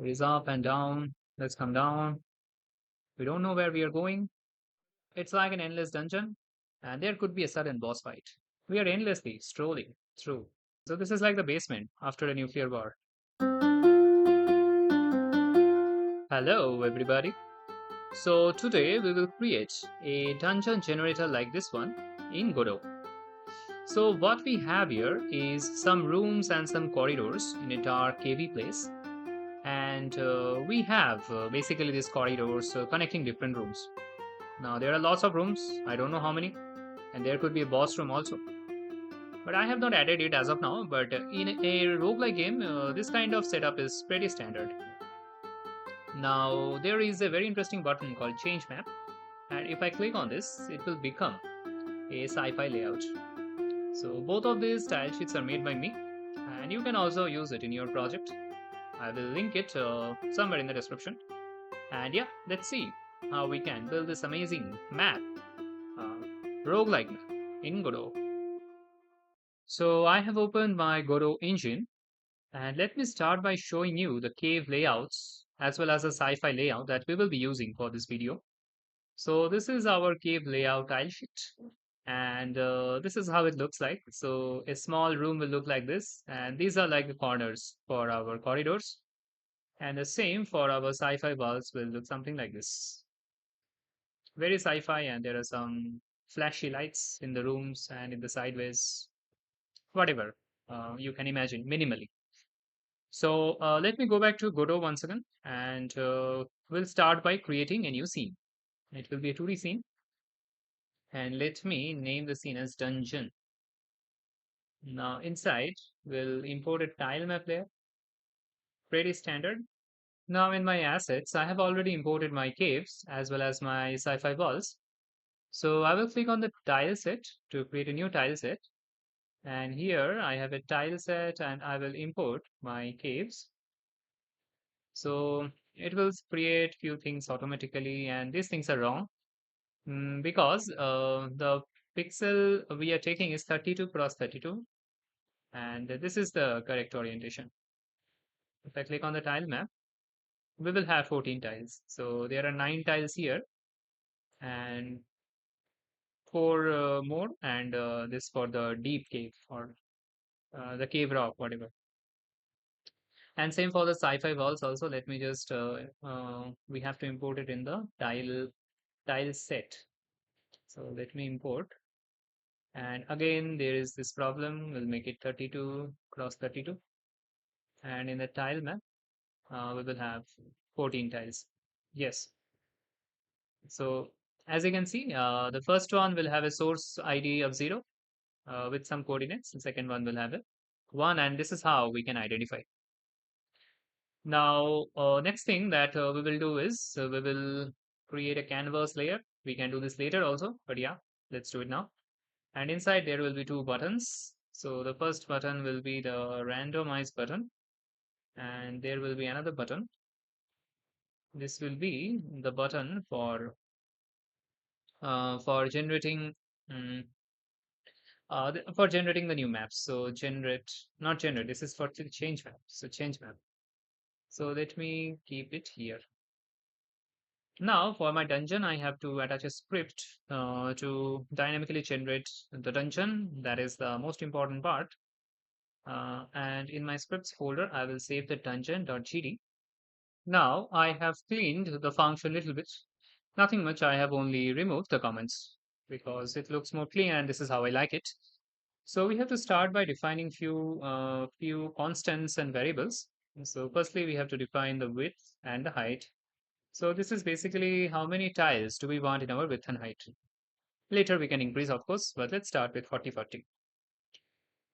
It is up and down. Let's come down. We don't know where we are going. It's like an endless dungeon, and there could be a sudden boss fight. We are endlessly strolling through. So this is like the basement after a nuclear war. Hello, everybody. So today we will create a dungeon generator like this one in Godot. So what we have here is some rooms and some corridors in a dark cavey place. And we have basically these corridors connecting different rooms. Now there are lots of rooms, I don't know how many, and there could be a boss room also. But I have not added it as of now, but in a roguelike game, this kind of setup is pretty standard. Now there is a very interesting button called change map, and if I click on this, it will become a sci-fi layout. So both of these style sheets are made by me, and you can also use it in your project. I will link it somewhere in the description. And yeah, let's see how we can build this amazing map, uh, roguelike map in Godot. So I have opened my Godot engine, and let me start by showing you the cave layouts as well as the sci-fi layout that we will be using for this video. So this is our cave layout tile sheet, and this is how it looks like. So a small room will look like this, and these are like the corners for our corridors, and the same for our sci-fi walls will look something like this. Very sci-fi, and there are some flashy lights in the rooms and in the sideways, whatever you can imagine, minimally. So let me go back to Godot once again, and we'll start by creating a new scene. It will be a 2D scene, and let me name the scene as dungeon. Now inside, we'll import a tile map layer, pretty standard. Now in my assets, I have already imported my caves as well as my sci-fi walls. So I will click on the tile set to create a new tile set. And here I have a tile set and I will import my caves. So it will create few things automatically, and these things are wrong because the pixel we are taking is 32 cross 32, and this is the correct orientation. If I click on the tile map, we will have 14 tiles. So there are 9 tiles here and 4 more, and this for the deep cave or the cave rock, whatever. And same for the sci-fi walls also. Let me just we have to import it in the tile set. So let me import. And again, there is this problem. We'll make it 32 cross 32. And in the tile map, we will have 14 tiles. Yes. So as you can see, the first one will have a source ID of 0 with some coordinates. The second one will have a 1, and this is how we can identify. Now, next thing that we will do is we will create a canvas layer. We can do this later also, but yeah, let's do it now. And inside there will be 2 buttons. So the first button will be the randomize button, and there will be another button. This will be the button for generating for generating the new maps. So generate, not generate. This is for change map. So change map. So let me keep it here. Now for my dungeon, I have to attach a script to dynamically generate the dungeon. That is the most important part. And in my scripts folder, I will save the dungeon.gd. Now I have cleaned the function a little bit. Nothing much. I have only removed the comments because it looks more clean, and this is how I like it. So we have to start by defining few constants and variables. So firstly, we have to define the width and the height. So this is basically how many tiles do we want in our width and height. Later we can increase, of course, but let's start with 40/40.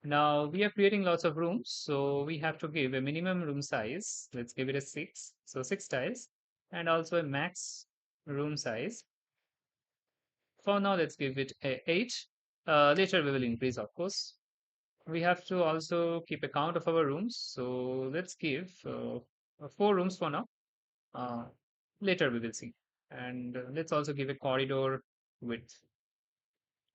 Now we are creating lots of rooms, so we have to give a minimum room size. Let's give it a 6. So 6 tiles, and also a max room size. For now, let's give it a 8. Later we will increase, of course. We have to also keep a count of our rooms. So let's give 4 rooms for now. Uh, Later we will see. And let's also give a corridor width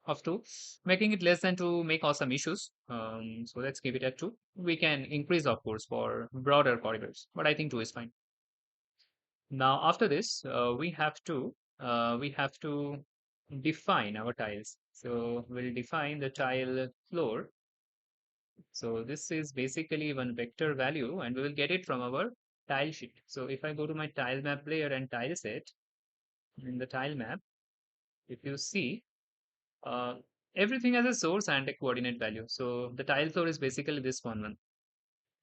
of 2, making it less than 2 may cause some issues. So let's give it at 2. We can increase, of course, for broader corridors, but I think 2 is fine. Now after this, we have to define our tiles. So we'll define the tile floor. So this is basically one vector value, and we will get it from our tile sheet. So if I go to my tile map layer and tile set in the tile map, if you see, uh, everything has a source and a coordinate value. So the tile floor is basically this one.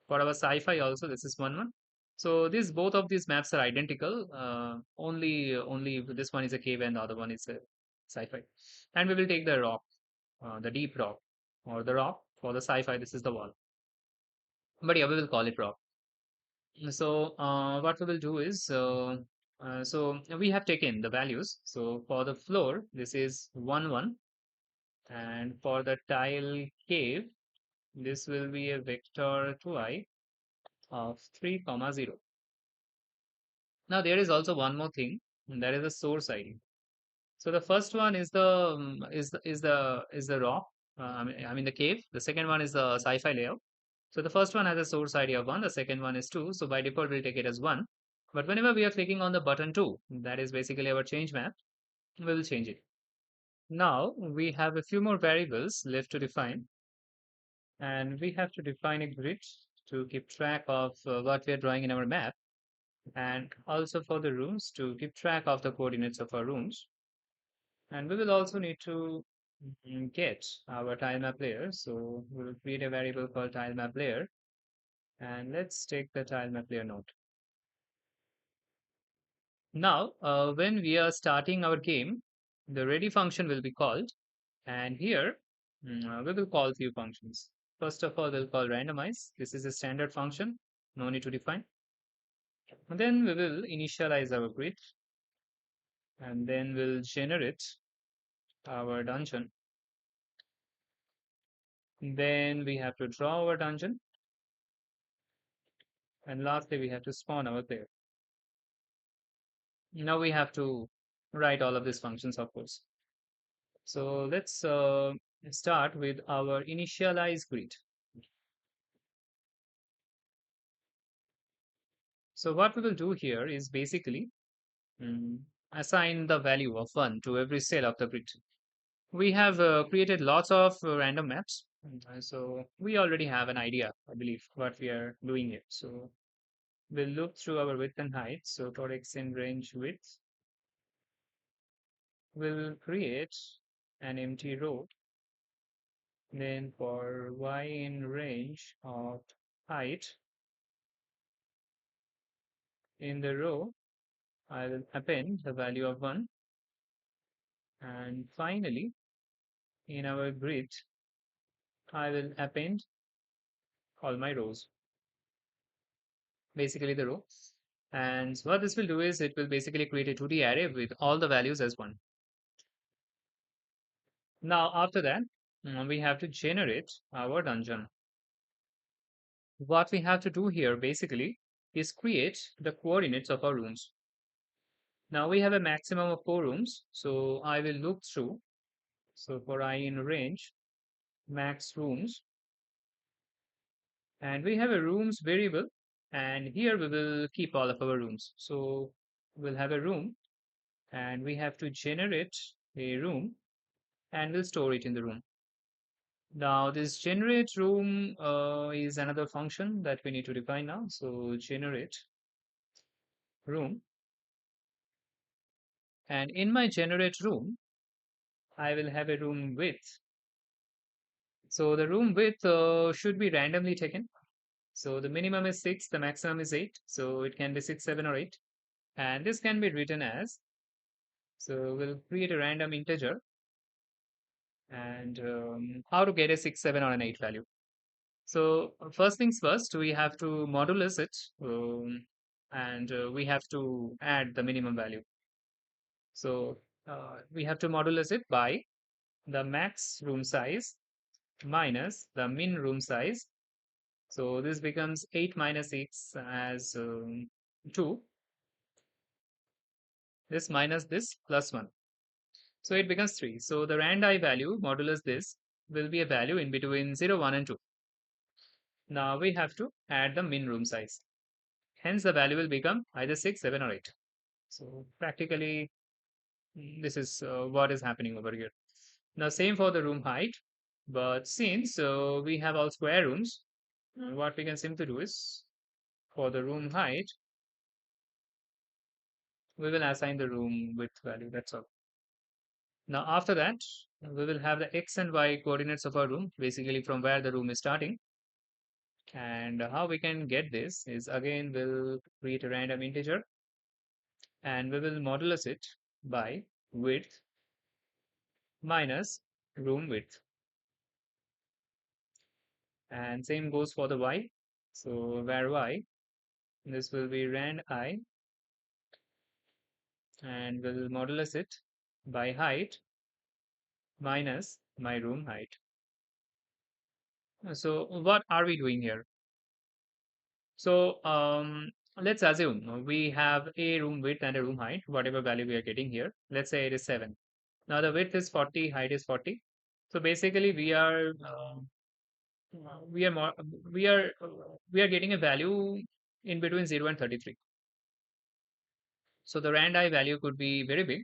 For our sci-fi also, this is one. So these both of these maps are identical. Only this one is a cave and the other one is a sci-fi. And we will take the rock, the deep rock, or the rock for the sci-fi. This is the wall. But yeah, we will call it rock. So what we will do is, so we have taken the values. So for the floor, this is 1 1, and for the tile cave, this will be a vector 2i of 3 comma 0. Now there is also one more thing, and that is the source ID. So the first one is the rock. I mean the cave. The second one is the sci-fi layout. So the first one has a source ID of 1. The second one is 2. So by default we'll take it as 1. But whenever we are clicking on the button 2, that is basically our change map, we will change it. Now we have a few more variables left to define, and we have to define a grid to keep track of what we are drawing in our map, and also for the rooms to keep track of the coordinates of our rooms. And we will also need to get our tile map layer. So we'll create a variable called tile map layer, and let's take the tile map layer node. Now, when we are starting our game, the ready function will be called, and here we will call few functions. First of all, we'll call randomize. This is a standard function, no need to define. And then we will initialize our grid, and then we'll generate our dungeon. Then we have to draw our dungeon, and lastly we have to spawn our player. Now we have to write all of these functions, of course. So let's start with our initialize grid. So what we will do here is basically mm, assign the value of 1 to every cell of the grid. We have created lots of random maps. So we already have an idea, I believe, what we are doing here. So we'll look through our width and height. So for x in range width, we'll create an empty row. Then for y in range of height, in the row, I will append the value of 1. And finally, in our grid, I will append all my rows, basically the row. And what this will do is it will basically create a 2D array with all the values as 1. Now, after that, we have to generate our dungeon. What we have to do here basically is create the coordinates of our rooms. Now we have a maximum of 4 rooms, so I will look through. So for I in range, max rooms, and we have a rooms variable, and here we will keep all of our rooms. So we'll have a room, and we have to generate a room, and we'll store it in the room. Now this generate room is another function that we need to define now. So generate room, and in my generate room, I will have a room width. So the room width should be randomly taken. So the minimum is 6, the maximum is 8. So it can be 6, 7, or 8. And this can be written as, so we'll create a random integer, and how to get a 6, 7, or an 8 value. So first things first, we have to modulus it, and we have to add the minimum value. So we have to modulus it by the max room size minus the min room size. So this becomes 8 minus 6 as 2. This minus this plus 1. So it becomes 3. So the rand I value modulus this will be a value in between 0, 1, and 2. Now we have to add the min room size. hence the value will become either 6, 7 or 8. So practically this is what is happening over here. Now same for the room height, but since we have all square rooms, what we can simply do is for the room height, we will assign the room width value, that's all. Now after that, we will have the x and y coordinates of our room, basically from where the room is starting. And how we can get this is, again, we'll create a random integer and we will modulus it by width minus room width. And same goes for the y. So where y, this will be rand I, and we'll modulus it by height minus my room height. So what are we doing here? So let's assume we have a room width and a room height, whatever value we are getting here. Let's say it is 7. Now the width is 40, height is 40. So basically we are more, we are we are getting a value in between 0 and 33. So the rand I value could be very big,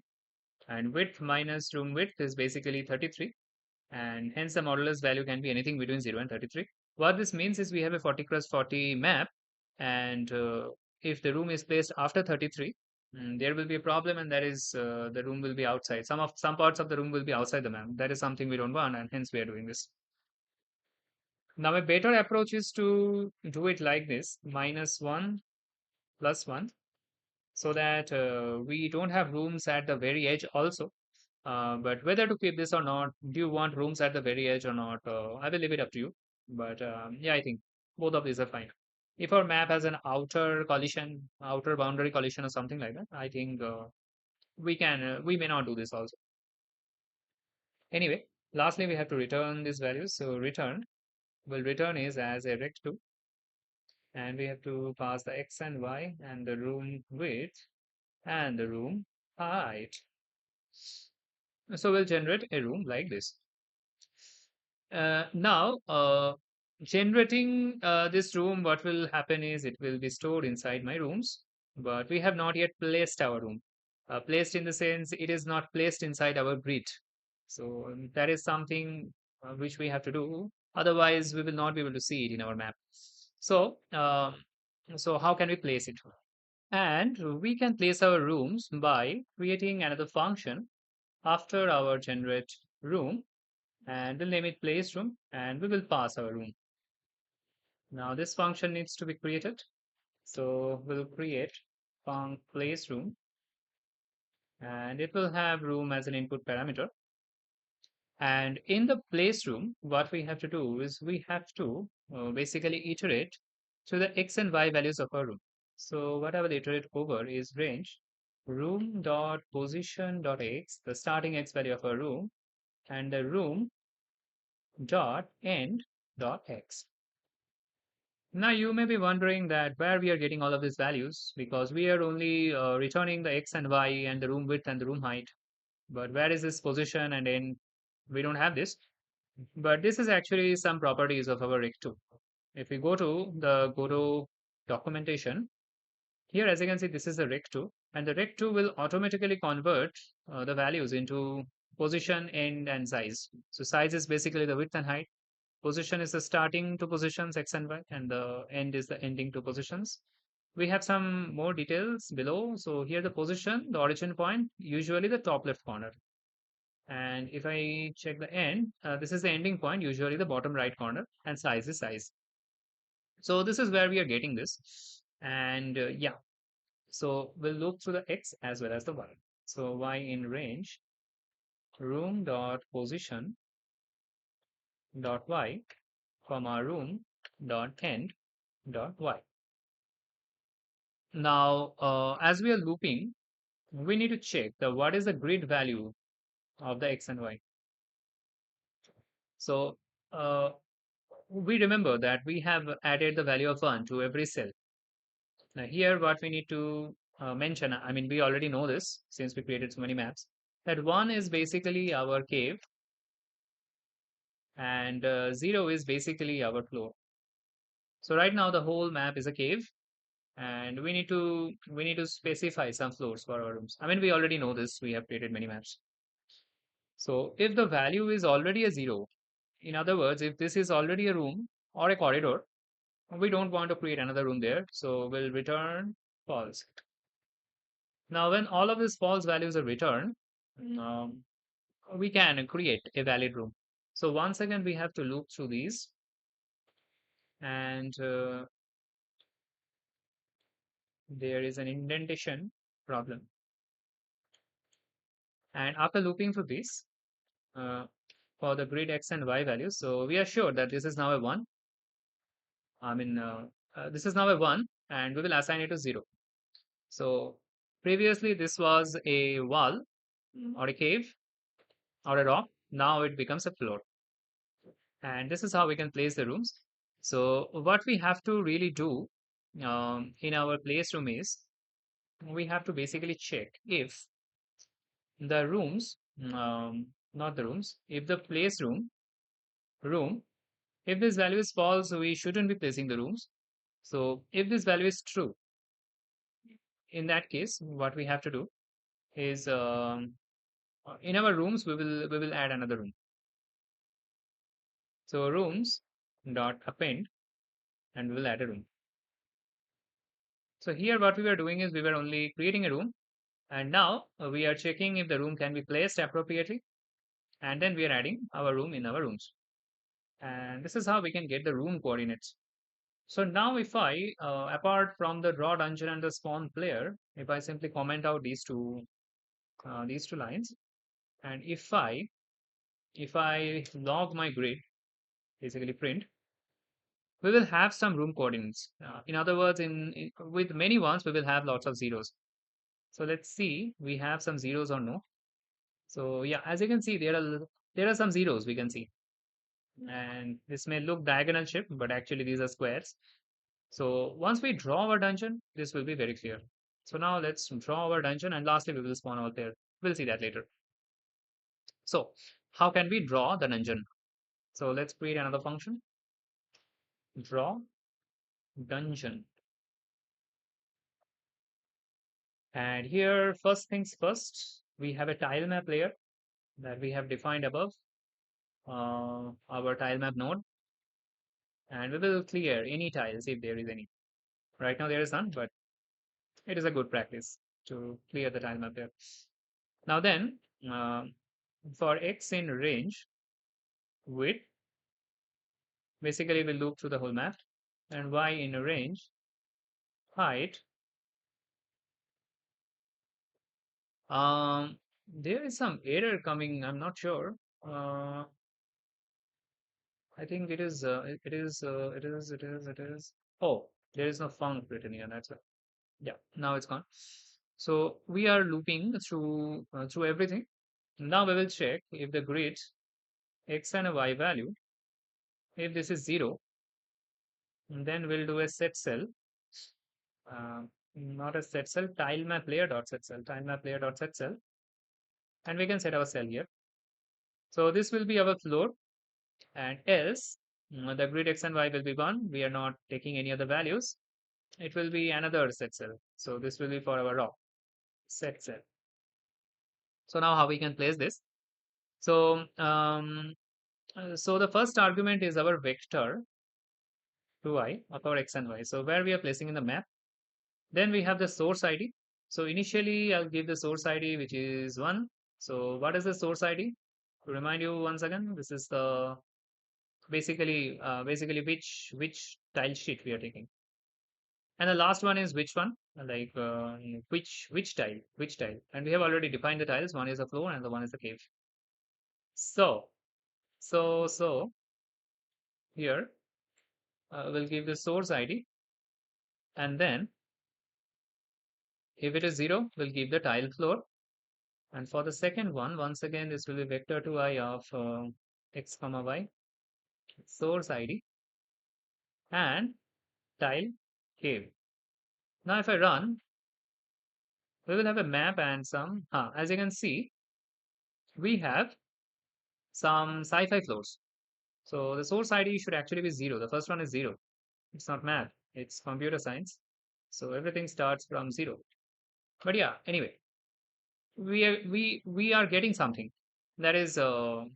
and width minus room width is basically 33, and hence the modulus value can be anything between 0 and 33. What this means is we have a 40 cross 40 map, and if the room is placed after 33, there will be a problem, and that is the room will be outside. Some parts of the room will be outside the map. That is something we don't want, and hence we are doing this. Now a better approach is to do it like this: -1 plus 1, so that we don't have rooms at the very edge also. But whether to keep this or not, do you want rooms at the very edge or not? I will leave it up to you. But yeah, I think both of these are fine. If our map has an outer collision, outer boundary collision or something like that, I think we may not do this also. Anyway, lastly, we have to return these values. So return will return is as a rect2, and we have to pass the x and y and the room width and the room height. So we'll generate a room like this. Now, generating this room, what will happen is it will be stored inside my rooms, but we have not yet placed our room. Placed in the sense it is not placed inside our grid. So that is something which we have to do. Otherwise, we will not be able to see it in our map. So, so how can we place it? And we can place our rooms by creating another function after our generate room, and we'll name it place room, and we will pass our room. Now this function needs to be created. So we'll create func place room, and it will have room as an input parameter. And in the place room, what we have to do is we have to basically iterate to the x and y values of our room. So what I will iterate over is range room dot position dot x, the starting x value of our room, and the room dot end dot x. Now you may be wondering that where we are getting all of these values, because we are only returning the x and y and the room width and the room height. But where is this position and end? We don't have this. But this is actually some properties of our rect2. If we go to the Godot documentation, here as you can see, this is the rect2, and the rect2 will automatically convert the values into position, end, and size. So size is basically the width and height. Position is the starting two positions x and y, and the end is the ending two positions. We have some more details below. So here the position, the origin point, usually the top left corner. And if I check the end, this is the ending point, usually the bottom right corner, and size is size. So this is where we are getting this. And yeah, so we'll look through the x as well as the y. So y in range room dot position dot y comma room dot end dot y. Now, as we are looping, we need to check the what is the grid value of the x and y. So we remember that we have added the value of 1 to every cell. Now here what we need to mention, I mean, we already know this since we created so many maps, that 1 is basically our cave, and 0 is basically our floor. So right now the whole map is a cave, and we need to specify some floors for our rooms. I mean, we already know this. We have created many maps. So if the value is already a 0, in other words, if this is already a room or a corridor, we don't want to create another room there. So we'll return false. Now, when all of these false values are returned, um, we can create a valid room. So once again, we have to loop through these, and there is an indentation problem. And after looping through this, uh, for the grid x and y values, so we are sure that this is now a 1. I mean, this is now a 1, and we will assign it to 0. So previously, this was a wall or a cave or a rock. Now it becomes a floor. And this is how we can place the rooms. So what we have to really do in our place room is we have to basically check if the rooms, not the rooms, if the place room, if this value is false, we shouldn't be placing the rooms. So if this value is true, in that case, what we have to do is in our rooms we will add another room. So rooms dot append, and we will add a room. So here what we were doing is we were only creating a room, and now we are checking if the room can be placed appropriately, and then we are adding our room in our rooms. And this is how we can get the room coordinates. So now if I, apart from the draw dungeon and the spawn player, if I simply comment out these two lines, and if I log my grid, basically print, we will have some room coordinates. In other words, with many ones, we will have lots of zeros. So let's see, we have some zeros or no. So yeah, as you can see, there are some zeros we can see, and this may look diagonal shape, but actually these are squares. So once we draw our dungeon, this will be very clear. So now let's draw our dungeon, and lastly we will spawn out there. We'll see that later. So how can we draw the dungeon? So let's create another function, draw dungeon. And here, first things first, we have a tile map layer that we have defined above our tile map node, and we will clear any tiles if there is any. Right now there is none, but it is a good practice to clear the tile map there. Now then, uh, for x in range width, basically we'll loop through the whole map, and y in range height. There is some error coming. I'm not sure. I think it is. It is. It is. It is. It is. Oh, there is no func written here. That's why. Yeah. Now it's gone. So we are looping through everything. Now we will check if the grid x and a y value, if this is 0, then we'll do a set cell, uh, not a set cell, tile map layer dot set cell, tile map layer dot set cell, and we can set our cell here. So this will be our floor, and else the grid x and y will be 1. We are not taking any other values. It will be another set cell. So this will be for our raw set cell. So now how we can place this? So so the first argument is our vector 2i of our x and y. So where we are placing in the map. Then we have the source ID. So initially I'll give the source ID, which is 1. So what is the source ID? To remind you once again, this is the basically which tile sheet we are taking. And the last one is which one, like which tile. And we have already defined the tiles. One is the floor and the one is the cave. So here we'll give the source ID, and then if it is 0, we'll give the tile floor. And for the second one, once again, this will be vector 2i of x comma y, source ID, and tile cave. Now if I run, we will have a map and some, as you can see, we have some sci-fi floors. So the source ID should actually be 0. The first one is 0. It's not math, it's computer science. So everything starts from 0. But yeah, anyway, we are getting something. That is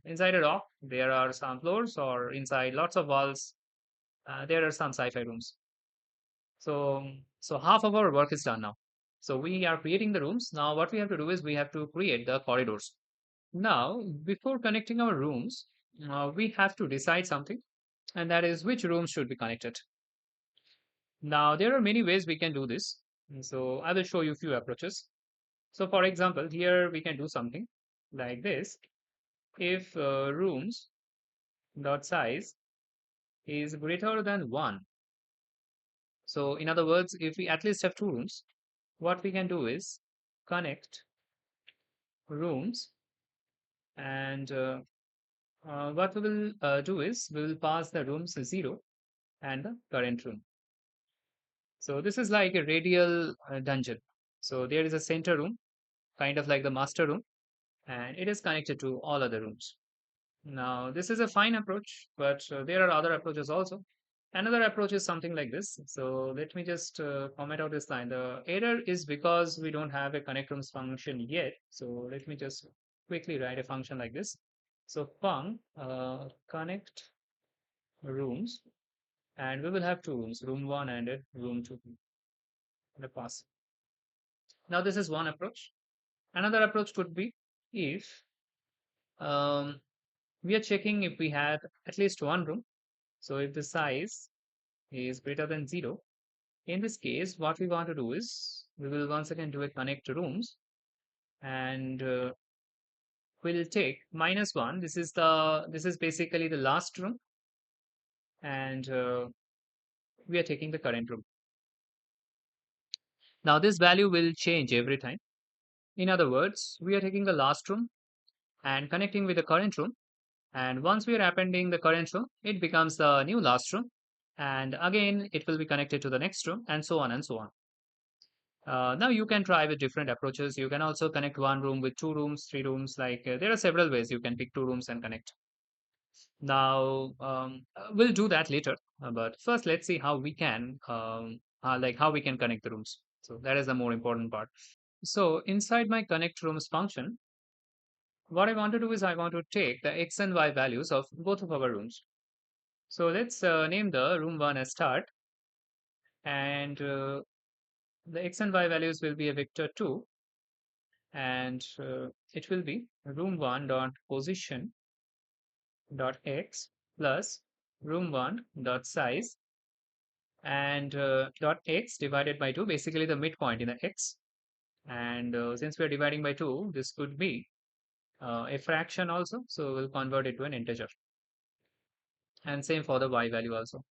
inside a rock, there are some floors, or inside lots of walls, there are some sci-fi rooms. So half of our work is done now. So we are creating the rooms. Now what we have to do is we have to create the corridors. Now, before connecting our rooms, we have to decide something, and that is which rooms should be connected. Now, there are many ways we can do this. So I will show you a few approaches. So for example, here we can do something like this. If rooms dot size is greater than 1, so in other words, if we at least have 2 rooms, what we can do is connect rooms, and what we will do is we will pass the rooms 0 and the current room. So this is like a radial dungeon. So there is a center room, kind of like the master room, and it is connected to all other rooms. Now, this is a fine approach, but there are other approaches also. Another approach is something like this. So let me just comment out this line. The error is because we don't have a connect rooms function yet. So let me just quickly write a function like this. So func connect rooms, and we will have 2 rooms, room 1 and room 2 in the pass. Now, this is one approach. Another approach could be if um, we are checking if we have at least one room. So if the size is greater than 0, in this case, what we want to do is we will once again do a connect rooms, and we'll take -1. This is basically the last room, and we are taking the current room. Now this value will change every time. In other words, we are taking the last room and connecting with the current room. And once we are appending the current room, it becomes the new last room. And again, it will be connected to the next room, and so on and so on. Now you can try with different approaches. You can also connect one room with 2 rooms, 3 rooms. Like there are several ways you can pick 2 rooms and connect. Now we'll do that later. But first, let's see how we can how we can connect the rooms. So that is the more important part. So inside my connect rooms function, what I want to do is I want to take the x and y values of both of our rooms. So let's name the room 1 as start, and the x and y values will be a vector 2, and it will be room 1 dot position dot x plus room 1 dot size, and dot x divided by 2, basically the midpoint in the x. And since we are dividing by 2, this could be a fraction also, so we'll convert it to an integer. And same for the y value also.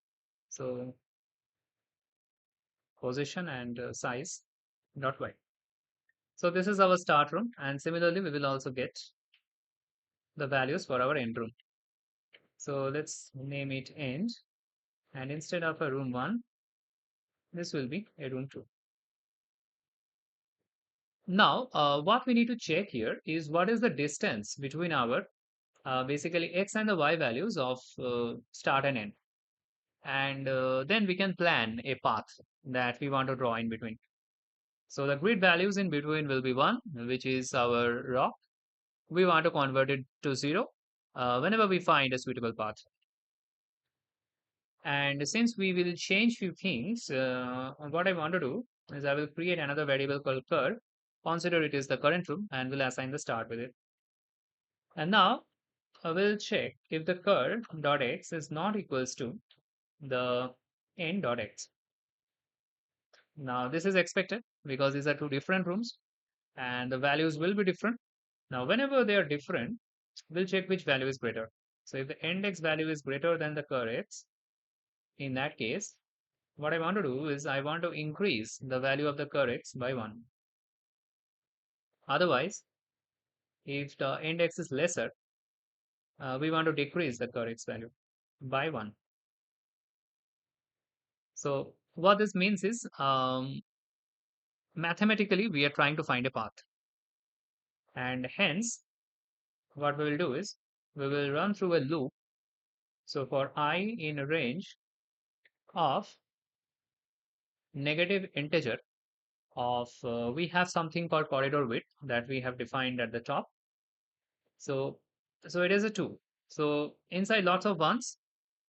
So position and size dot y. So this is our start room, and similarly we will also get the values for our end room. So let's name it end, and instead of a room 1, this will be a room 2. Now what we need to check here is what is the distance between our basically x and the y values of start and end, and then we can plan a path that we want to draw in between. So the grid values in between will be 1, which is our rock. We want to convert it to 0 whenever we find a suitable path. And since we will change few things, what I want to do is I will create another variable called cur. Consider it is the current room, and we'll assign the start with it. And now I will check if the cur dot x is not equals to the end dot x. Now this is expected because these are 2 different rooms, and the values will be different. Now whenever they are different, we'll check which value is greater. So if the end x value is greater than the cur x, in that case, what I want to do is I want to increase the value of the cur x by 1. Otherwise, if the end x is lesser, we want to decrease the cur x value by 1. So what this means is mathematically we are trying to find a path, and hence what we will do is we will run through a loop. So for I in a range of negative integer of we have something called corridor width that we have defined at the top. So it is a 2. So inside lots of ones,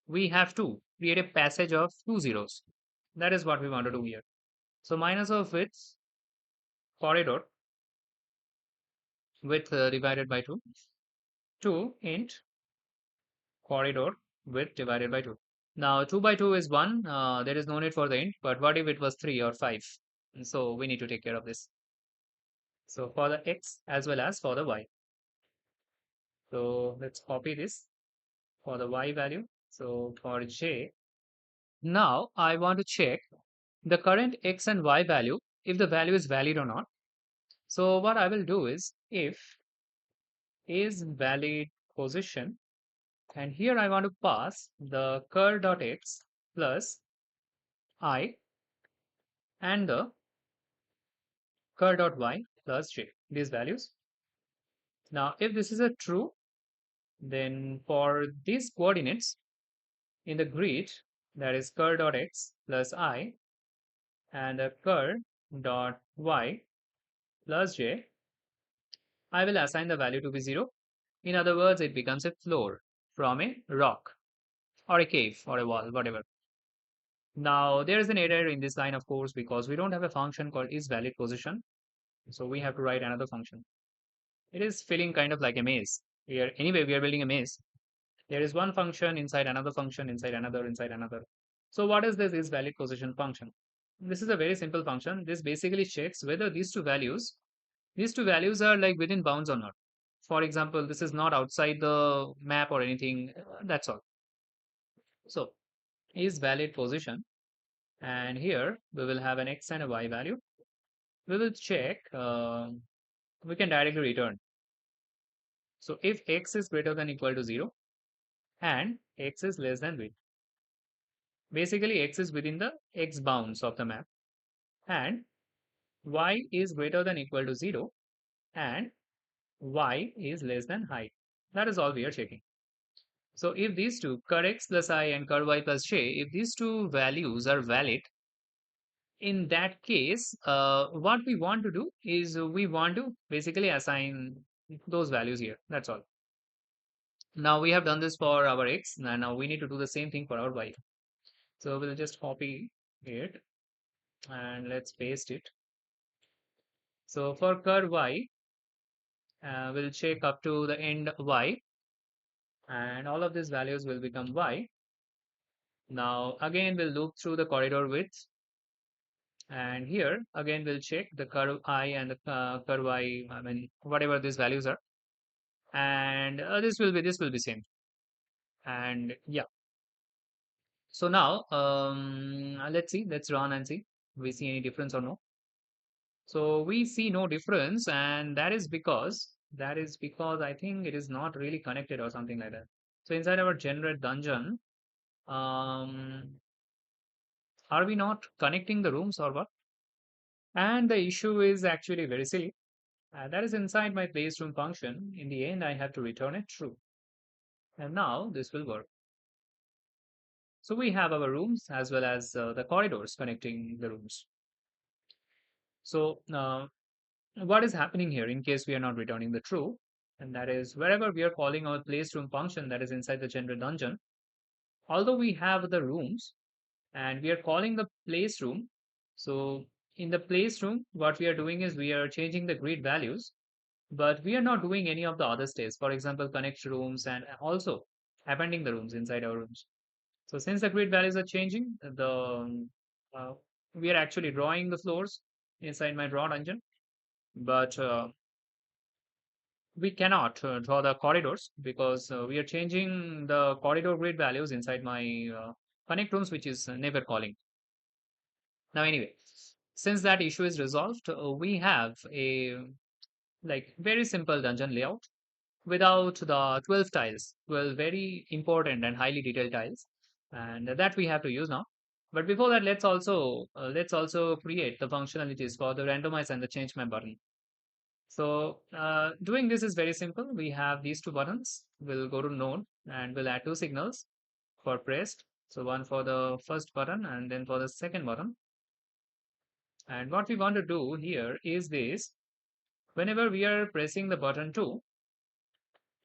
we have to create a passage of two zeros. That is what we want to do here. So minus of width corridor width divided by 2, 2 int corridor width divided by 2. Now 2 by 2 is 1. There is no need for the int, but what if it was 3 or 5? So we need to take care of this. So for the x as well as for the y. So let's copy this for the y value. So for j, now I want to check the current x and y value, if the value is valid or not. So what I will do is if is valid position, and here I want to pass the cur.x plus I and the cur.y plus j, these values. Now if this is a true, then for these coordinates in the grid, that is cur.x plus I and the cur.y plus j, I will assign the value to be 0. In other words, it becomes a floor from a rock or a cave or a wall, whatever. Now, there is an error in this line, of course, because we don't have a function called isValidPosition. So we have to write another function. It is feeling kind of like a maze. Anyway, we are building a maze. There is one function inside another function, inside another, inside another. So what is this isValidPosition function? This is a very simple function. This basically checks whether these two values are like within bounds or not. For example, this is not outside the map or anything. That's all. So is valid position, and here we will have an x and a y value. We will check. We can directly return. So if x is greater than equal to 0 and x is less than b, basically x is within the x bounds of the map, and y is greater than equal to 0 and y is less than height. That is all we are checking. So if these two, cur x plus I and cur y plus j, if these two values are valid, in that case, what we want to do is we want to basically assign those values here. That's all. Now we have done this for our x, and now we need to do the same thing for our y. So we'll just copy it and let's paste it. So for cur y, we'll check up to the end y, and all of these values will become y. Now again, we'll loop through the corridor width, and here again we'll check the curve I and the curve y, I mean whatever these values are, and this will be same. And yeah, so now let's run and see we see any difference or no. So we see no difference, and that is because I think it is not really connected or something like that. So inside our generate dungeon, um are we not connecting the rooms or what? And the issue is actually very silly. That is inside my placeroom function. In the end, I have to return it true. And now this will work. So we have our rooms as well as the corridors connecting the rooms. So what is happening here in case we are not returning the true? And that is wherever we are calling our placeroom function that is inside the generate dungeon, although we have the rooms and we are calling the place room. So in the place room, what we are doing is we are changing the grid values, but we are not doing any of the other steps. For example, connect rooms and also appending the rooms inside our rooms. So since the grid values are changing, uh, we are actually drawing the floors inside my draw dungeon, but we cannot draw the corridors because we are changing the corridor grid values inside my connect rooms, which is never calling. Now, anyway, since that issue is resolved, we have a like very simple dungeon layout without the 12 tiles, 12 very important and highly detailed tiles, and that we have to use now. But before that, let's also create the functionalities for the randomize and the change map button. So doing this is very simple. We have these two buttons. We'll go to node and we'll add two signals for pressed. So one for the first button and then for the second button. And what we want to do here is this: whenever we are pressing the button 2,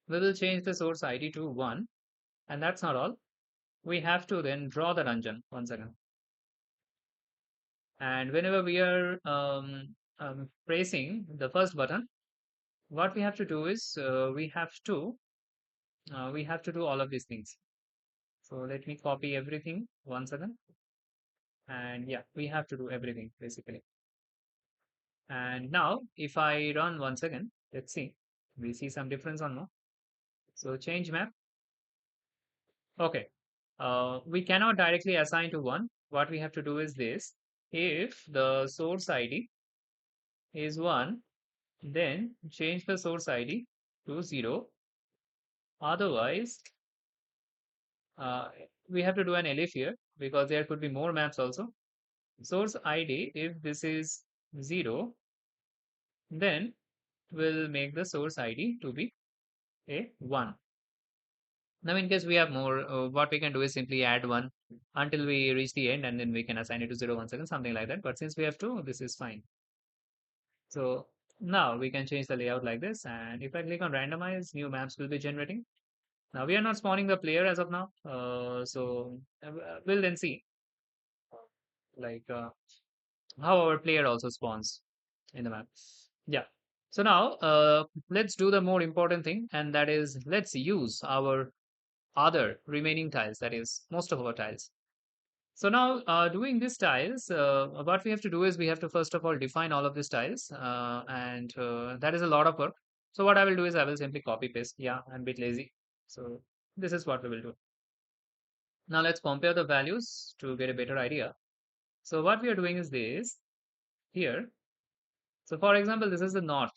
we will change the source ID to 1. And that's not all. We have to then draw the dungeon once again. And whenever we are pressing the first button, what we have to do is we have to do all of these things. So let me copy everything once again. And yeah, we have to do everything basically. And now if I run once again, let's see, we see some difference or no. So change map. Okay. We cannot directly assign to 1. What we have to do is this: if the source ID is 1, then change the source ID to 0. Otherwise, uh, we have to do an elif here because there could be more maps also. Source ID, if this is 0, then we'll make the source ID to be a 1. Now, in case we have more, what we can do is simply add 1 until we reach the end, and then we can assign it to 0 once again, something like that. But since we have 2, this is fine. So now we can change the layout like this. And if I click on randomize, new maps will be generating. Now we are not spawning the player as of now. We'll then see like how our player also spawns in the map. Yeah. So now let's do the more important thing, and that is let's use our other remaining tiles, that is most of our tiles. So now doing these tiles, what we have to do is we have to first of all define all of these tiles, and that is a lot of work. So what I will do is I will simply copy paste. Yeah, I'm a bit lazy. So this is what we will do. Now let's compare the values to get a better idea. So what we are doing is this here. So for example, this is the north,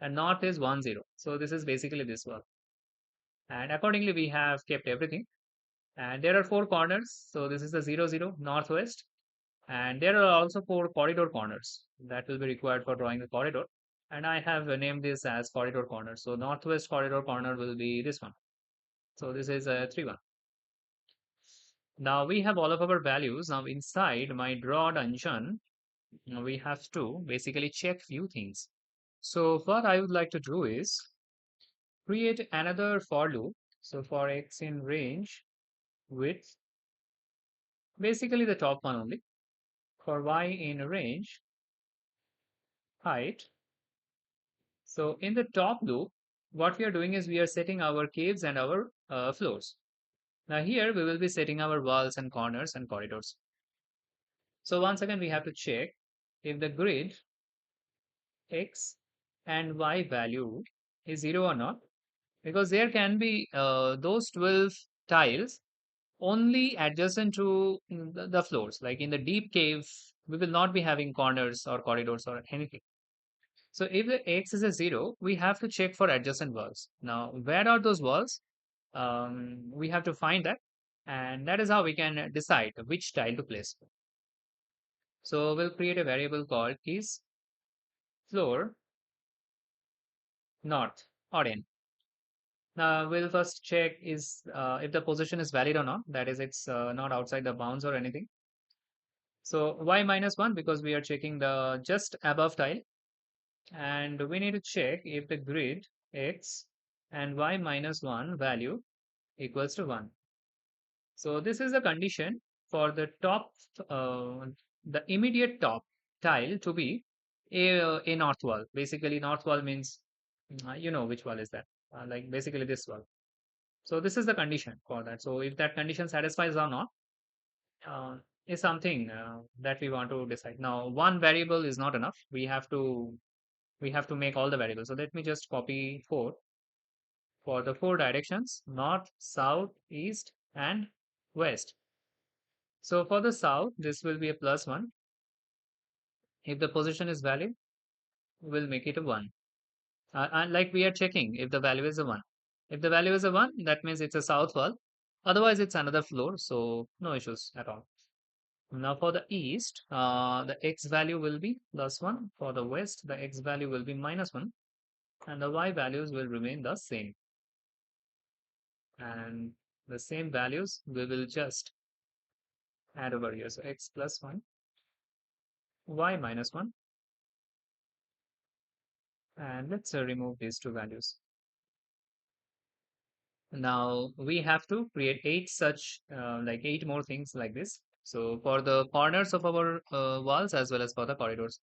and north is 1 0. So this is basically this one. And accordingly, we have kept everything. And there are 4 corners. So this is the 0 0 northwest. And there are also 4 corridor corners that will be required for drawing the corridor. And I have named this as corridor corner. So northwest corridor corner will be this one. So this is a 3 1. Now we have all of our values. Now inside my draw dungeon, we have to basically check few things. So what I would like to do is create another for loop. So for x in range width, basically the top one only. For y in range height. So in the top loop, what we are doing is we are setting our caves and our floors. Now here we will be setting our walls and corners and corridors. So once again, we have to check if the grid x and y value is 0 or not, because there can be those 12 tiles only adjacent to the floors. Like in the deep cave, we will not be having corners or corridors or anything. So if the x is a 0, we have to check for adjacent walls. Now, where are those walls? We have to find that, and that is how we can decide which tile to place. So we'll create a variable called is floor north or in. Now we'll first check is if the position is valid or not. That is, it's not outside the bounds or anything. So y minus 1 because we are checking the just above tile, and we need to check if the grid x and y minus 1 value equals to 1. So this is the condition for the top, the immediate top tile to be a north wall. Basically, north wall means you know which wall is that? Like basically this wall. So this is the condition for that. So if that condition satisfies or not, uh, is something that we want to decide. Now, one variable is not enough. We have to make all the variables. So let me just copy 4 for the 4 directions: north, south, east, and west. So for the south, this will be a +1. If the position is valid, we'll make it a 1. And like we are checking if the value is a 1. If the value is a 1, that means it's a south wall. Otherwise, it's another floor. So no issues at all. Now for the east, the x value will be +1. For the west, the x value will be -1. And the y values will remain the same. And the same values we will just add over here. So x +1 y minus 1, and let's remove these two values. Now we have to create eight such, like eight more things like this. So for the corners of our walls as well as for the corridors.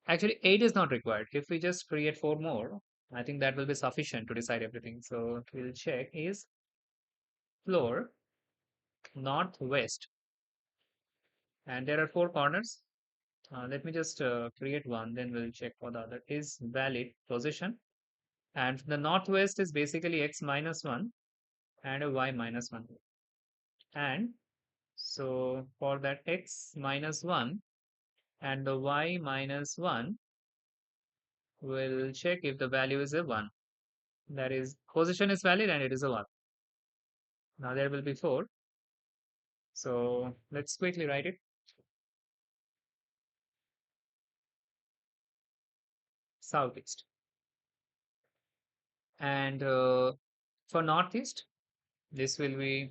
Actually, eight is not required. If we just create four more, I think that will be sufficient to decide everything. So we'll check is floor, northwest, and there are four corners. Let me just create one, then we'll check for the other. Is valid position, and the northwest is basically x minus 1 and a y minus 1. And so for that x minus 1 and the y minus 1, we'll check if the value is a 1. That is, position is valid and it is a 1. Now there will be 4. So let's quickly write it. Southeast. And for northeast, this will be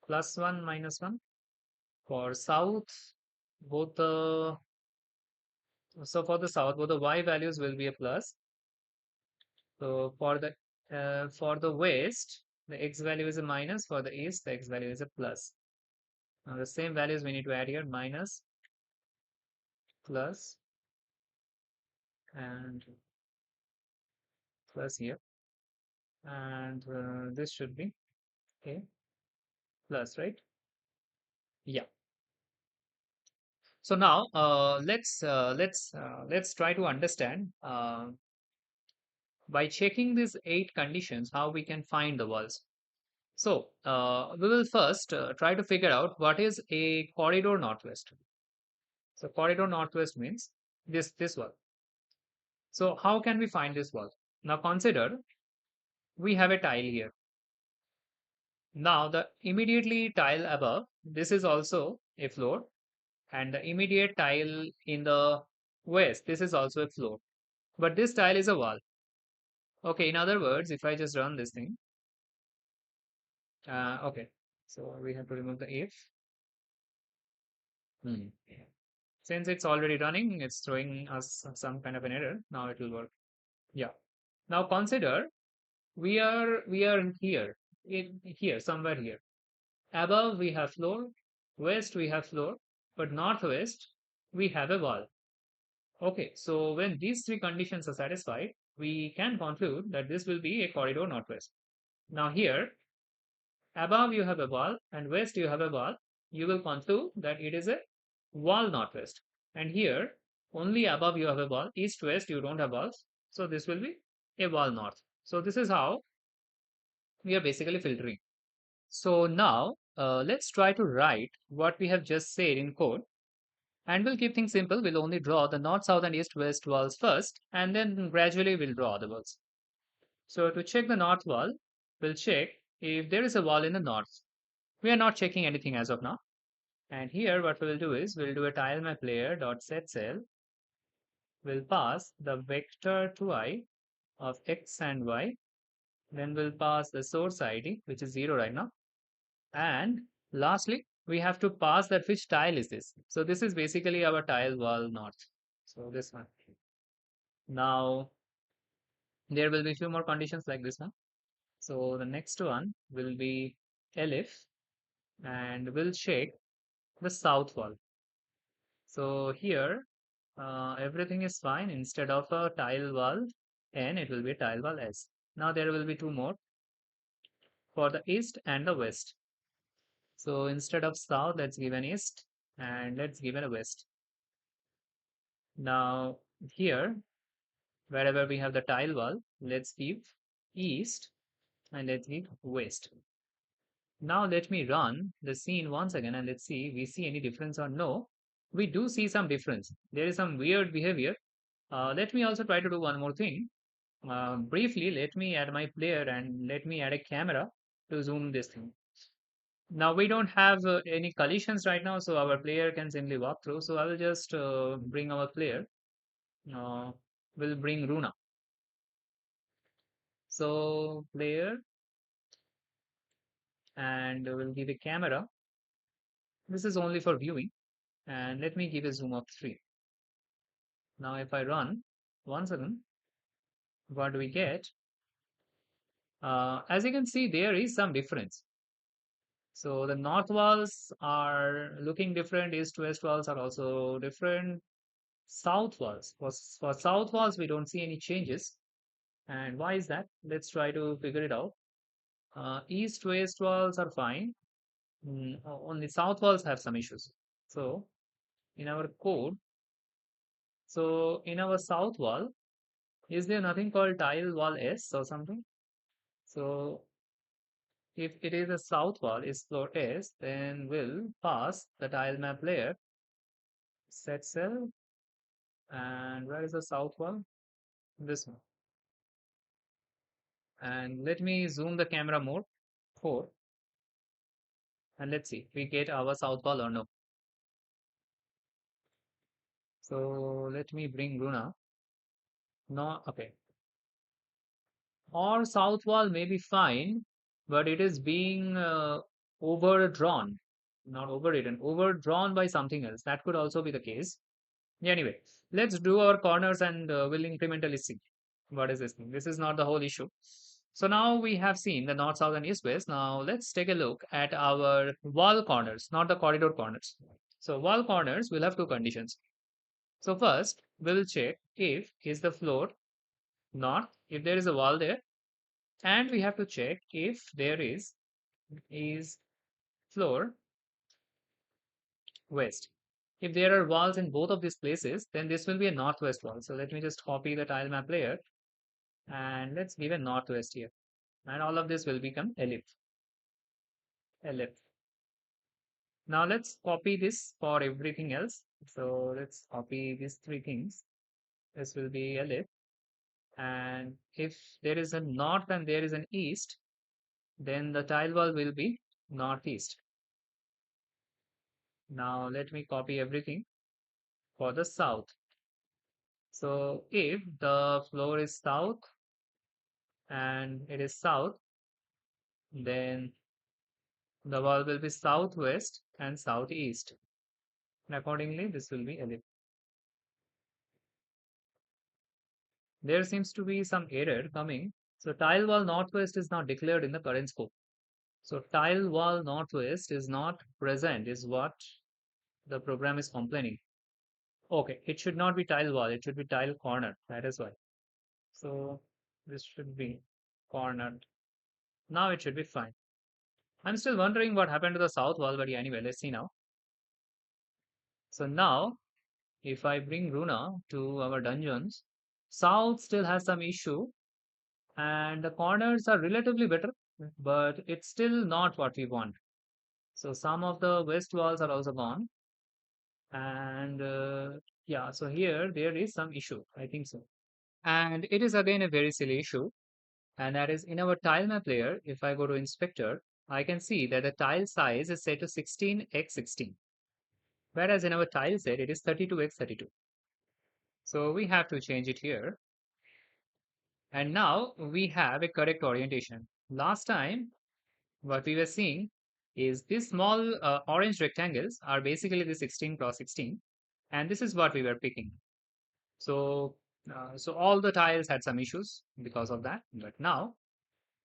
plus 1 minus 1. For south, both the so for the south, both the y values will be a plus. So for the west, the x value is a minus. For the east, the x value is a plus. Now the same values we need to add here: minus, plus, and plus here, and this should be a plus, right? Yeah. So now let's try to understand by checking these eight conditions how we can find the walls. So we will first try to figure out what is a corridor northwest. So corridor northwest means this wall. So how can we find this wall? Now consider we have a tile here. Now the immediately tile above, this is also a floor, and the immediate tile in the west, this is also a floor. But this tile is a wall. Okay, in other words, if I just run this thing, okay, so we have to remove the if. Hmm. Since it's already running, it's throwing us some kind of an error. Now it will work. Yeah. Now consider we are here, in here, somewhere here. Above we have floor, west we have floor, but northwest we have a wall. Okay, so when these three conditions are satisfied, we can conclude that this will be a corridor northwest. Now here, above you have a wall and west you have a wall, you will conclude that it is a wall northwest. And here, only above you have a wall, east west you don't have walls, so this will be a wall north. So this is how we are basically filtering. So now let's try to write what we have just said in code, and we'll keep things simple. We'll only draw the north, south, and east, west walls first, and then gradually we'll draw other walls. So to check the north wall, we'll check if there is a wall in the north. We are not checking anything as of now. And here what we will do is we'll do a tile map layer dot set cell. We'll pass the vector to I of x and y. Then we'll pass the source ID, which is 0 right now. And lastly, we have to pass that which tile is this. So this is basically our tile wall north. So this one. Now there will be a few more conditions like this one. So the next one will be elif, and we'll check the south wall. So here everything is fine. Instead of a tile wall n, it will be a tile wall s. Now there will be two more for the east and the west. So instead of south, let's give an east, and let's give it a west. Now here, wherever we have the tile wall, let's give east and let's give west. Now let me run the scene once again and let's see we see any difference or no. We do see some difference. There is some weird behavior. Let me also try to do one more thing. Briefly, let me add my player and let me add a camera to zoom this thing. Now we don't have any collisions right now, so our player can simply walk through. So I will just bring our player. Uh, we'll bring Runa. So player, and we'll give a camera. This is only for viewing. And let me give a zoom of 3. Now if I run once again, what do we get? As you can see, there is some difference. So the north walls are looking different, east-west walls are also different. South walls, for south walls, we don't see any changes. And why is that? Let's try to figure it out. East-west walls are fine. Only south walls have some issues. So in our code, so in our south wall, is there nothing called tile wall S or something? So if it is a south wall, is floor S, then we'll pass the tile map layer set cell. And where is the south wall? This one. And let me zoom the camera more. 4. And let's see, we get our south wall or no. So let me bring Luna. No, okay. Or south wall may be fine, but it is being overdrawn, not overwritten, overdrawn by something else. That could also be the case. Anyway, let's do our corners and we'll incrementally see what is this thing. This is not the whole issue. So now we have seen the north, south, and east, west. Now let's take a look at our wall corners, not the corridor corners. So wall corners will have two conditions. So first, we'll check if is the floor north, if there is a wall there, and we have to check if there is floor west. If there are walls in both of these places, then this will be a northwest wall. So let me just copy the tile map layer and let's give a northwest here. And all of this will become ellipse. Ellipse. Now let's copy this for everything else. So let's copy these three things. This will be ellipse. And if there is a north and there is an east, then the tile wall will be northeast. Now let me copy everything for the south. So if the floor is south and it is south, then the wall will be southwest and southeast. And accordingly, this will be ellipse. There seems to be some error coming. So tile wall northwest is not declared in the current scope. So tile wall northwest is not present is what the program is complaining. Okay, it should not be tile wall, it should be tile corner. That is why. So this should be cornered. Now it should be fine. I'm still wondering what happened to the south wall, but yeah, anyway, let's see now. So now, if I bring Runa to our dungeons, south still has some issue, and the corners are relatively better, but it's still not what we want. So some of the west walls are also gone, and yeah, so here there is some issue, I think so. And it is again a very silly issue, and that is in our tile map layer, if I go to inspector, I can see that the tile size is set to 16x16, whereas in our tile set it is 32x32. So we have to change it here. And now we have a correct orientation. Last time, what we were seeing is these small orange rectangles are basically the 16 cross 16. And this is what we were picking. So, so all the tiles had some issues because of that. But now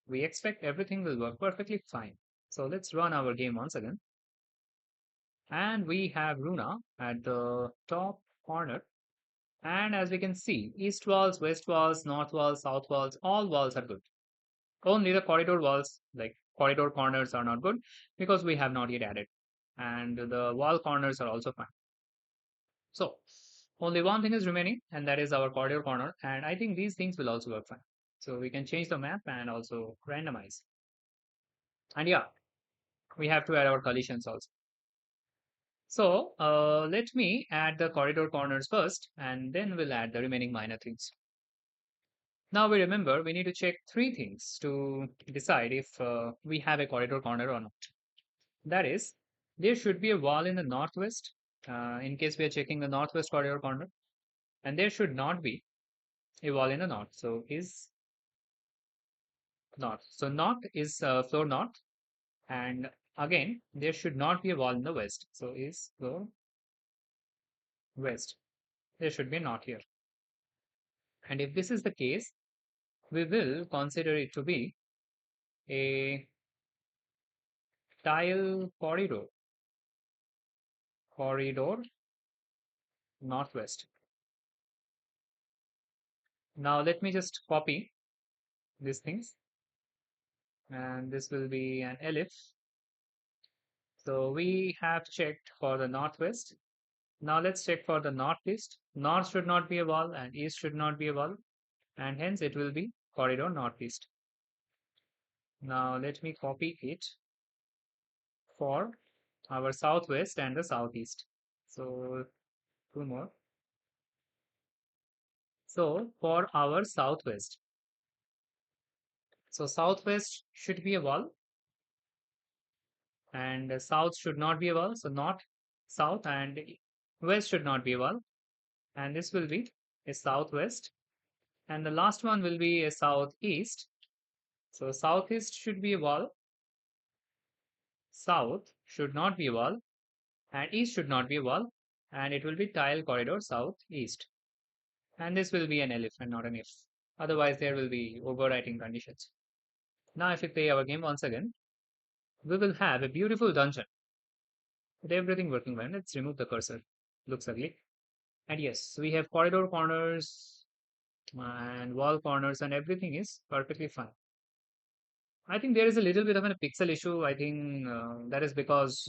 we expect everything will work perfectly fine. So let's run our game once again. And we have Runa at the top corner. And as we can see, east walls, west walls, north walls, south walls, all walls are good. Only the corridor walls, like corridor corners, are not good because we have not yet added. And the wall corners are also fine. So only one thing is remaining, and that is our corridor corner. And I think these things will also work fine. So we can change the map and also randomize. And yeah, we have to add our collisions also. So let me add the corridor corners first, and then we'll add the remaining minor things. Now we remember we need to check three things to decide if we have a corridor corner or not. That is, there should be a wall in the northwest, in case we are checking the northwest corridor corner, and there should not be a wall in the north. So is north. So north is floor north, and again there should not be a wall in the west. So is floor west. There should be not here. And if this is the case, we will consider it to be a tile corridor northwest. Now let me just copy these things, and this will be an elif. So we have checked for the northwest. Now let's check for the northeast. North should not be a wall and east should not be a wall, and hence it will be corridor northeast. Now let me copy it for our southwest and the southeast. So two more. So for our southwest, so southwest should be a wall and south should not be a wall. So north, south and west should not be a wall, and this will be a southwest, and the last one will be a southeast. So southeast should be a wall, south should not be a wall, and east should not be a wall, and it will be tile corridor southeast. And this will be an elif and not an if. Otherwise, there will be overwriting conditions. Now, if we play our game once again, we will have a beautiful dungeon with everything working well. Let's remove the cursor. Looks ugly. And yes, we have corridor corners and wall corners, and everything is perfectly fine. I think there is a little bit of a pixel issue. I think that is because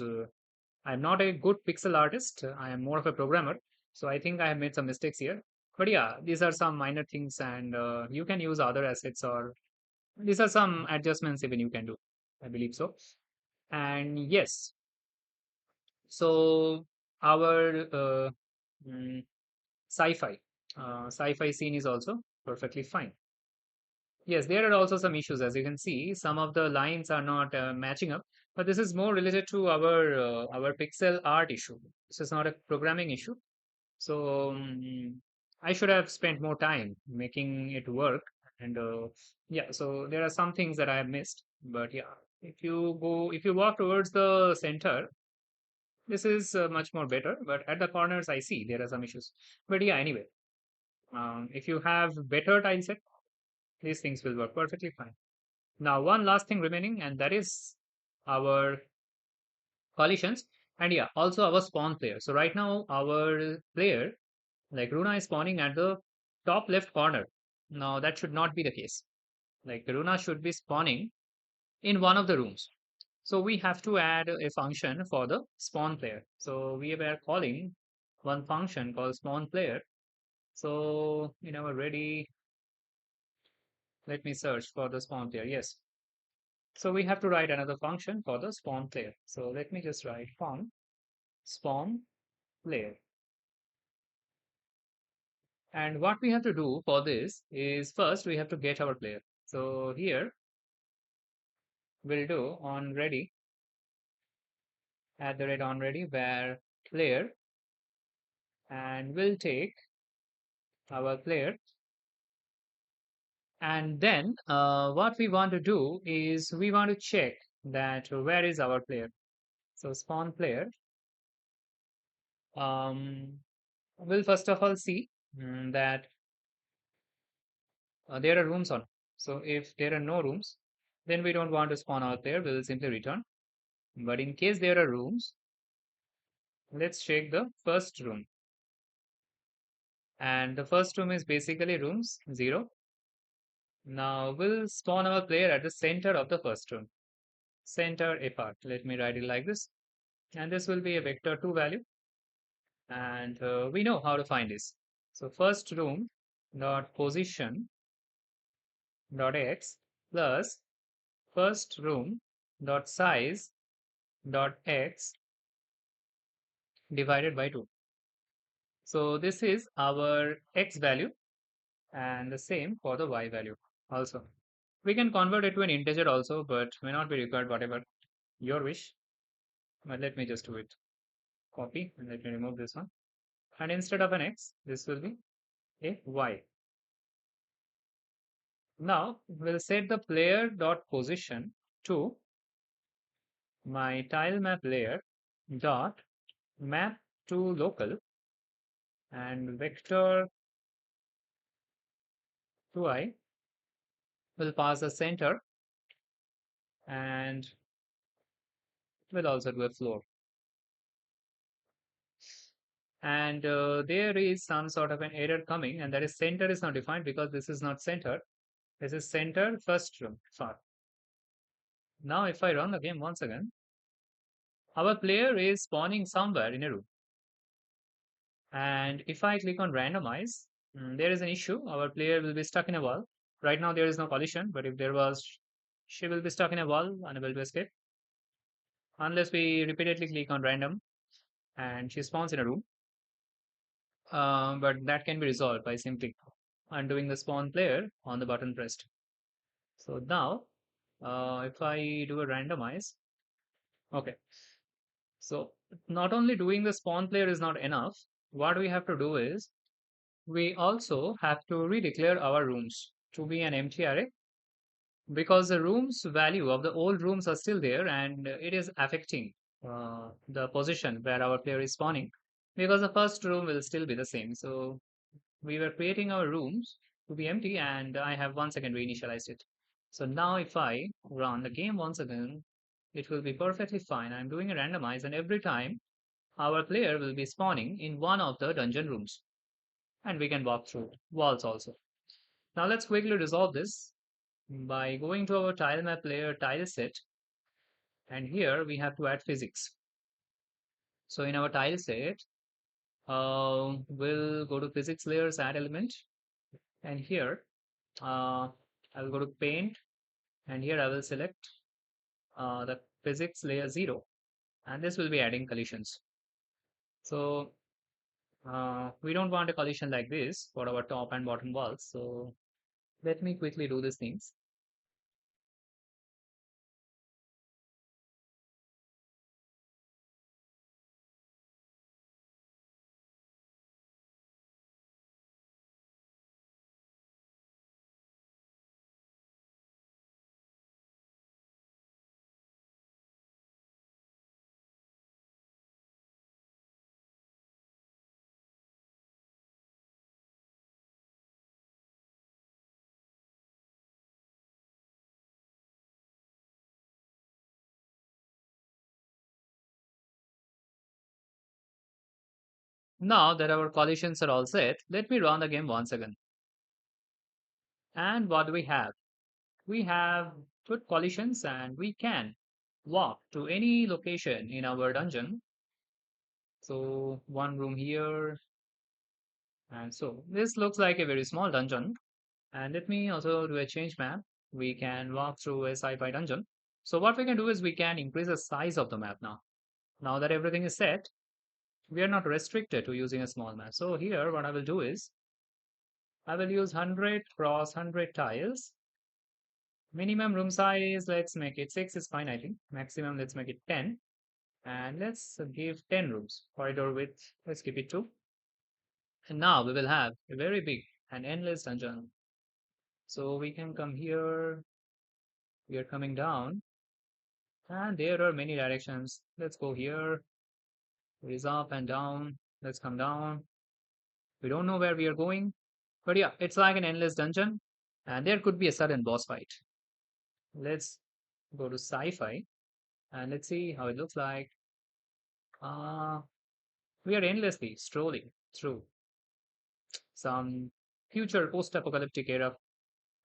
I'm not a good pixel artist. I am more of a programmer. So I think I have made some mistakes here. But yeah, these are some minor things, and you can use other assets, or these are some adjustments even you can do. I believe so. And yes, so our mm, sci-fi sci-fi scene is also perfectly fine. Yes, there are also some issues. As you can see, some of the lines are not matching up, but this is more related to our pixel art issue. This is not a programming issue. So I should have spent more time making it work. And yeah, so there are some things that I have missed. But yeah, if you walk towards the center, this is much more better. But at the corners, I see there are some issues. But yeah, anyway, if you have better tile set, these things will work perfectly fine. Now, one last thing remaining, and that is our collisions. And yeah, also our spawn player. So right now, our player, like Runa, is spawning at the top left corner. Now, that should not be the case. Like Runa should be spawning in one of the rooms. So we have to add a function for the spawn player. So we are calling one function called spawn player. So in our ready, let me search for the spawn player. Yes. So we have to write another function for the spawn player. So let me just write func spawn player. And what we have to do for this is first we have to get our player. So here we'll do on ready at the rate on ready where player, and we'll take our player, and then what we want to do is we want to check that where is our player. So spawn player, we'll first of all see that there are rooms on. So if there are no rooms, then we don't want to spawn out there. We'll simply return. But in case there are rooms, let's check the first room. And the first room is basically rooms 0. Now we'll spawn our player at the center of the first room. Center apart. Let me write it like this. And this will be a vector 2 value. And we know how to find this. So first room dot position dot x plus first room dot size dot x divided by 2. So this is our x value, and the same for the y value also. We can convert it to an integer also, but may not be required, whatever your wish. But let me just do it. Copy, and let me remove this one. And instead of an x, this will be a y. Now we'll set the player dot position to my tile map layer dot map to local, and vector 2i will pass the center and will also do a floor. And there is some sort of an error coming, and that is center is not defined because this is not center. This is center first room. Far. Now, if I run the game once again, our player is spawning somewhere in a room. And if I click on randomize, there is an issue. Our player will be stuck in a wall. Right now, there is no collision, but if there was, she will be stuck in a wall, unable to escape. Unless we repeatedly click on random and she spawns in a room. But that can be resolved by simply undoing the spawn player on the button pressed. So now, if I do a randomize, okay. So not only doing the spawn player is not enough. What we have to do is we also have to redeclare our rooms to be an empty array because the rooms value of the old rooms are still there and it is affecting the position where our player is spawning because the first room will still be the same. So we were creating our rooms to be empty and I have once again reinitialized it. So now if I run the game once again, it will be perfectly fine. I'm doing a randomize and every time our player will be spawning in one of the dungeon rooms and we can walk through walls also. Now let's quickly resolve this by going to our tile map layer tile set, and here we have to add physics. So in our tile set, we'll go to physics layers, add element, and here I will go to paint, and here I will select the physics layer 0, and this will be adding collisions. So we don't want a collision like this for our top and bottom walls. So let me quickly do these things. Now that our collisions are all set, let me run the game once again. And what do we have? We have good collisions and we can walk to any location in our dungeon. So one room here, and so this looks like a very small dungeon. And let me also do a change map. We can walk through a sci-fi dungeon. So what we can do is we can increase the size of the map now. Now that everything is set, we are not restricted to using a small map. So here what I will do is I will use 100 cross 100 tiles. Minimum room size, let's make it 6 is fine, I think. Maximum, let's make it 10. And let's give 10 rooms. Corridor width, let's keep it 2. And now we will have a very big and endless dungeon. So we can come here. We are coming down. And there are many directions. Let's go here. It is up and down. Let's come down. We don't know where we are going. But yeah, it's like an endless dungeon. And there could be a sudden boss fight. Let's go to sci-fi. And let's see how it looks like. We are endlessly strolling through some future post-apocalyptic era.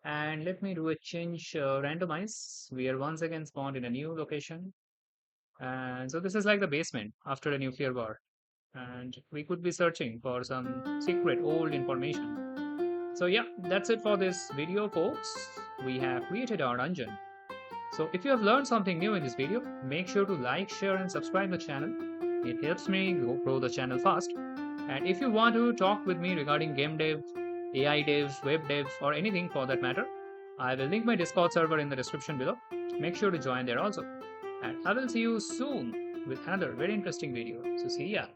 And let me do a change randomize. We are once again spawned in a new location. And so this is like the basement after a nuclear war. And we could be searching for some secret old information. So yeah, that's it for this video, folks. We have created our dungeon. So if you have learned something new in this video, make sure to like, share and subscribe the channel. It helps me grow the channel fast. And if you want to talk with me regarding game dev, AI devs, web devs, or anything for that matter, I will link my Discord server in the description below. Make sure to join there also. And I will see you soon with another very interesting video. So see ya.